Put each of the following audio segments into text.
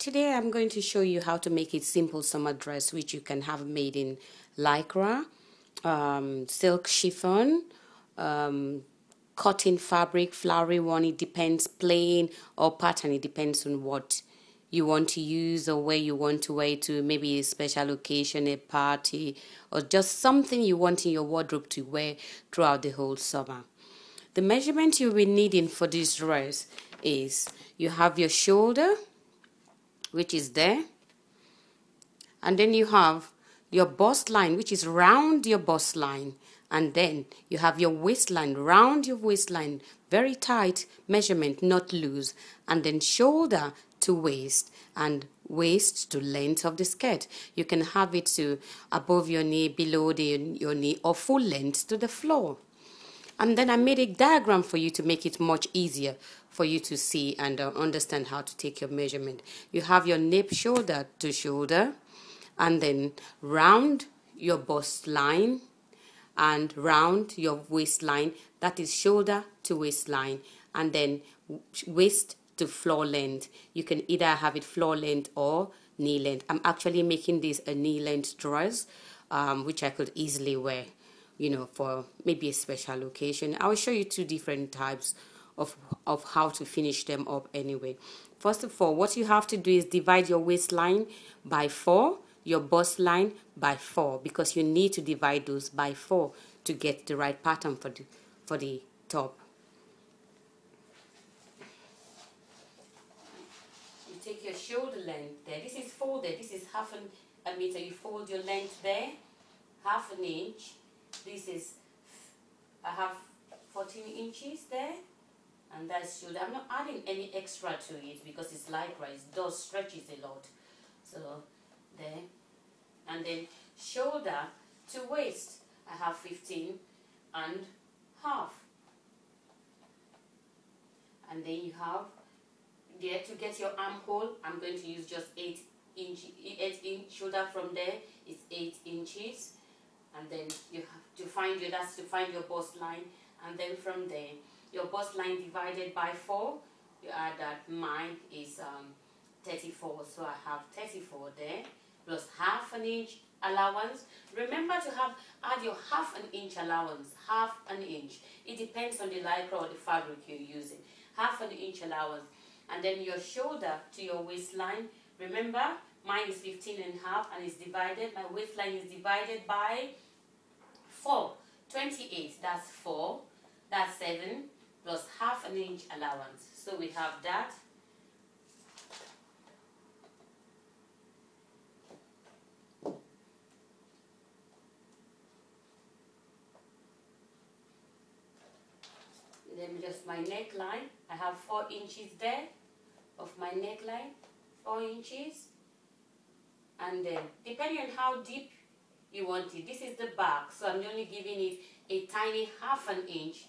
Today I'm going to show you how to make a simple summer dress which you can have made in lycra, silk chiffon, cotton fabric, flowery one. It depends, plain or pattern. It depends on what you want to use or where you want to wear it to, maybe a special occasion, a party, or just something you want in your wardrobe to wear throughout the whole summer. The measurement you'll be needing for this dress is you have your shoulder, which is there, and then you have your bust line, which is round your bust line, and then you have your waistline, round your waistline, very tight measurement, not loose, and then shoulder to waist and waist to length of the skirt. You can have it to above your knee, below your knee, or full length to the floor. And then I made a diagram for you to make it much easier for you to see and understand how to take your measurement. You have your nape shoulder to shoulder, and then round your bust line and round your waistline. That is shoulder to waistline, and then waist to floor length. You can either have it floor length or knee length. I'm actually making this a knee length dress, which I could easily wear, for maybe a special occasion. I will show you two different types of how to finish them up anyway. First of all, what you have to do is divide your waistline by 4, your bust line by 4, because you need to divide those by 4 to get the right pattern for the top. You take your shoulder length there. This is folded. This is half a meter. You fold your length there, half an inch. This is, I have 14 inches there, and that's shoulder. I'm not adding any extra to it because it's lycra. It does stretches a lot. So there, and then shoulder to waist, I have 15 and half. And then you have there to get your armhole. I'm going to use just 8 inch shoulder from there. It's 8 inches. And then you have to find your bust line, and then from there your bust line divided by 4, you add that. Mine is 34, so I have 34 there plus half an inch allowance. Remember to add your half an inch allowance, half an inch. It depends on the lycra or the fabric you're using. Half an inch allowance, and then your shoulder to your waistline. Remember, mine is 15 and a half, and it's divided. My waistline is divided by 4, 28, that's 4, that's 7, plus half an inch allowance. So we have that. Then just my neckline, I have 4 inches there of my neckline, 4 inches. And then depending on how deep you want it, this is the back, so I'm only giving it a tiny half an inch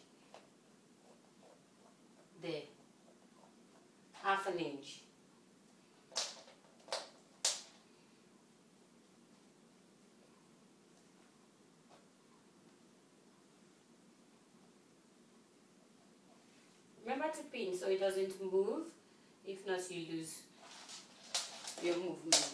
there, half an inch. Remember to pin so it doesn't move, if not you lose your movements.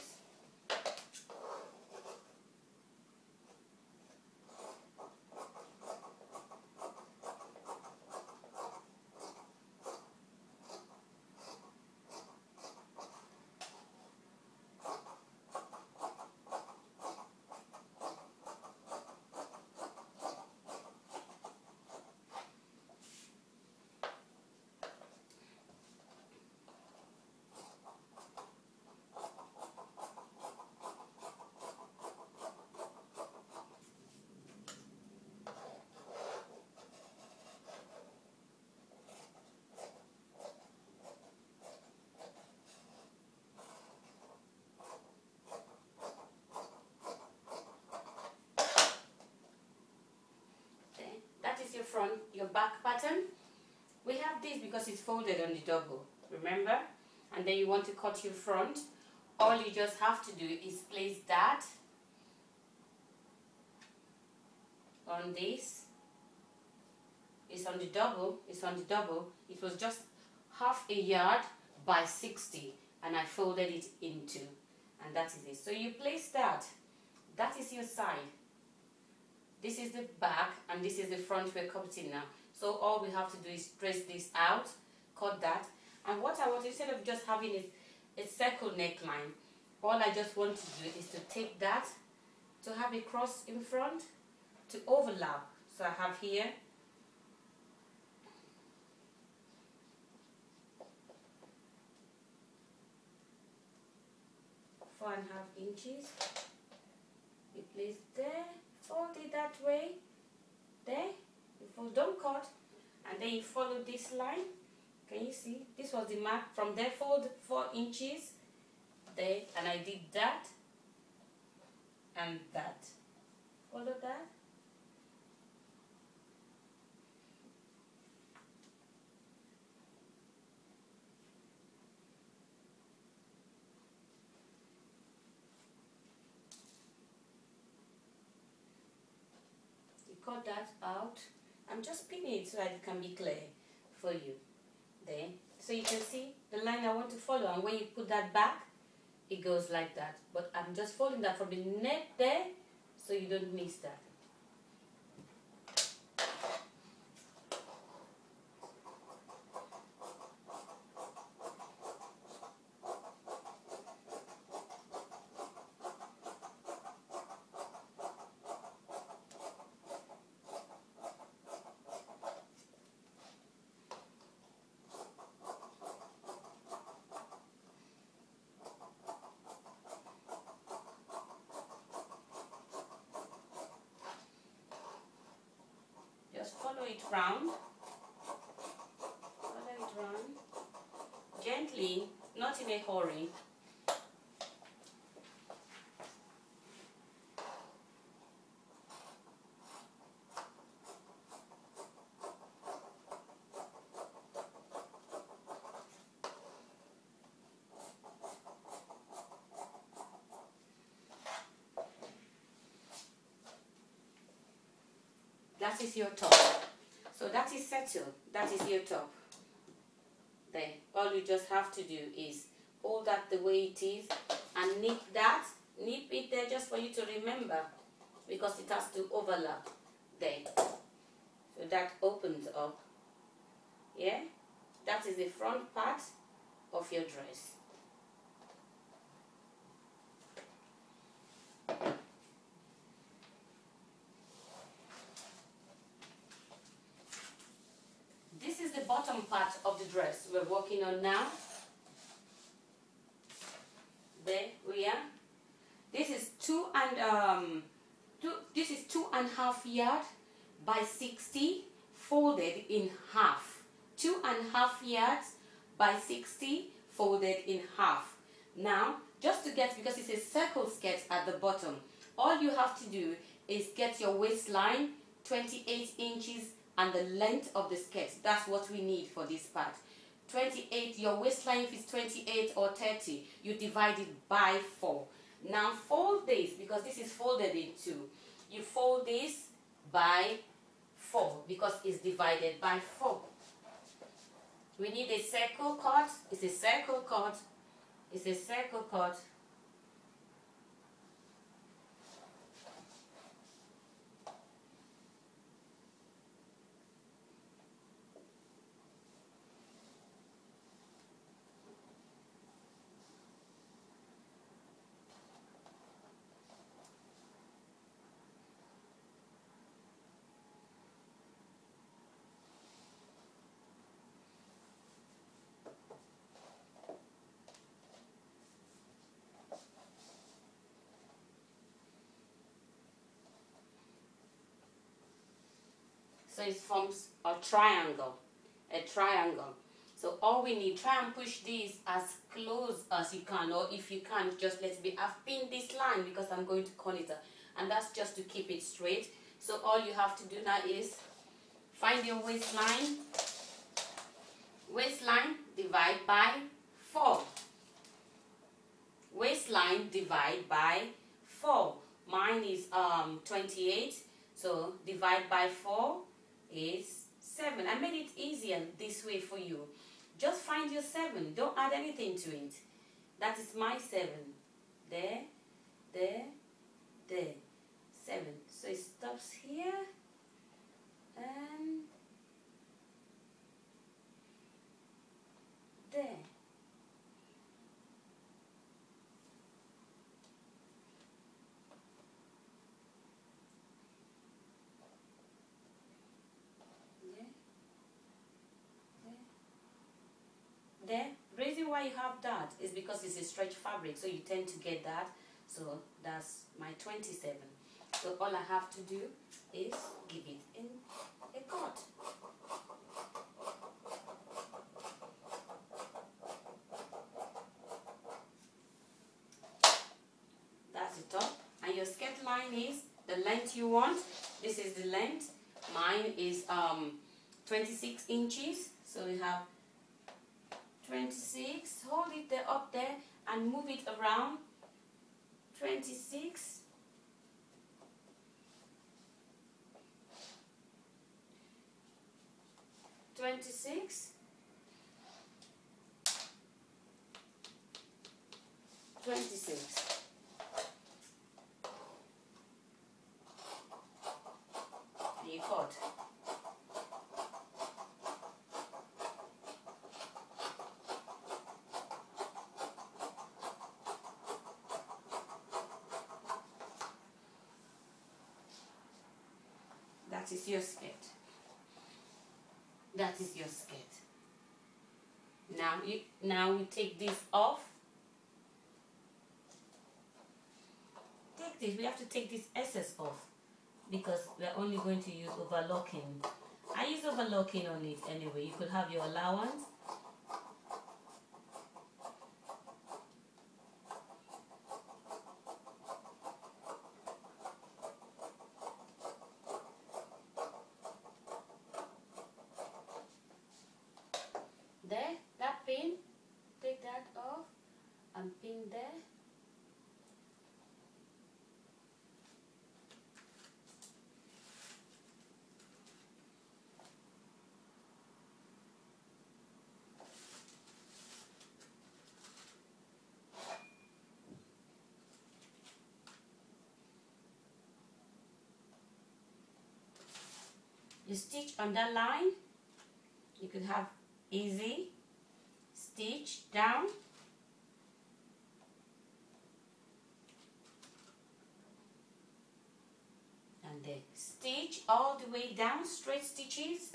Your back pattern. We have this because it's folded on the double, remember? And then you want to cut your front. All you just have to do is place that on this. It's on the double. It was just half a yard by 60. and I folded it into, and that is it. So you place that. That is your side. This is the back, and this is the front we're cutting now. So all we have to do is trace this out, cut that, and what I want, instead of just having a circle neckline, all I just want to do is to take that, to have a cross in front, to overlap. So I have here 4.5 inches. You place there, fold it that way, there, you fold, don't cut, and then you follow this line. Can you see? This was the mark. From there, fold 4 inches there, and I did that and that. Follow that. You cut that out. I'm just pinning it so that it can be clear for you. There. So you can see the line I want to follow, and when you put that back, it goes like that. But I'm just folding that from the neck there, so you don't miss that. Just follow it round. Follow it round. Gently, not in a hurry. That is your top. So that is settled. That is your top. Then all you just have to do is hold that the way it is and nip that. Nip it there just for you to remember, because it has to overlap there. So that opens up. Yeah? That is the front part of your dress. This is the bottom part of the dress we're working on now. There we are. This is 2.5 yard by 60 folded in half. 2.5 yards by 60 folded in half. Now, just to get, because it's a circle skirt at the bottom, all you have to do is get your waistline 28 inches and the length of the skirt. That's what we need for this part. 28, your waistline, if it's 28 or 30, you divide it by 4. Now fold this, because this is folded in two. You fold this by 4 because it's divided by 4. We need a circle cut. It's a circle cut. It's a circle cut. So it forms a triangle. A triangle. So all we need, try and push this as close as you can, or if you can't, just let it be. I've pinned this line because I'm going to cut it, and that's just to keep it straight. So all you have to do now is find your waistline. Waistline, divide by 4. Waistline, divide by 4. Mine is 28, so divide by 4 is 7. I made it easier this way for you. Just find your 7. Don't add anything to it. That is my 7. There, there, there. 7. So it stops here and there. There. The reason why you have that is because it's a stretch fabric, so you tend to get that. So that's my 27. So all I have to do is give it in a cut. That's the top. And your skirt line is the length you want. This is the length. Mine is 26 inches. So we have 26. Hold it there, up there, and move it around. 26. 26. 26. And you cut. That is your skirt. That is your skirt. Now we take this off. Take this. We have to take this excess off because we are only going to use overlocking. I use overlocking on it anyway. You could have your allowance. There, that pin, take that off and pin there. You stitch on that line. You could have easy stitch down and then stitch all the way down, straight stitches,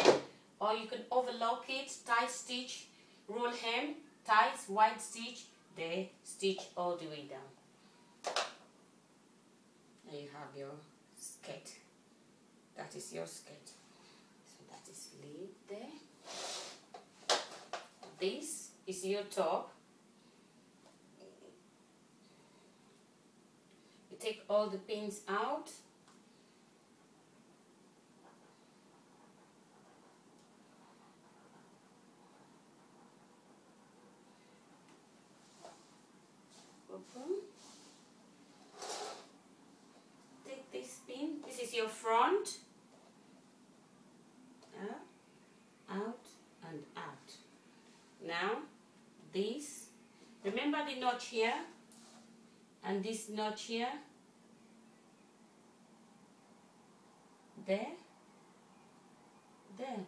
or you could overlock it, tight stitch, roll hem, tight, wide stitch, there, stitch all the way down. There you have your skirt. That is your skirt. So that is laid there. This is your top. You take all the pins out. Open. Take this pin. This is your front. Out and out. Now this, remember the notch here and this notch here, there, there.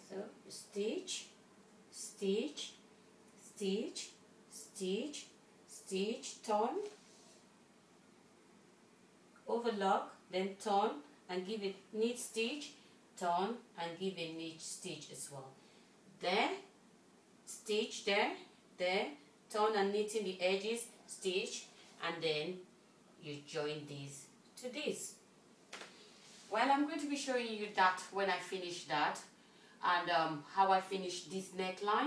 So stitch, stitch, stitch, stitch, stitch, turn, overlock, then turn and give it knit stitch, turn and give a knit stitch as well. There, stitch there, there, turn and knit in the edges, stitch, and then you join this to this. Well, I'm going to be showing you that when I finish that and how I finish this neckline.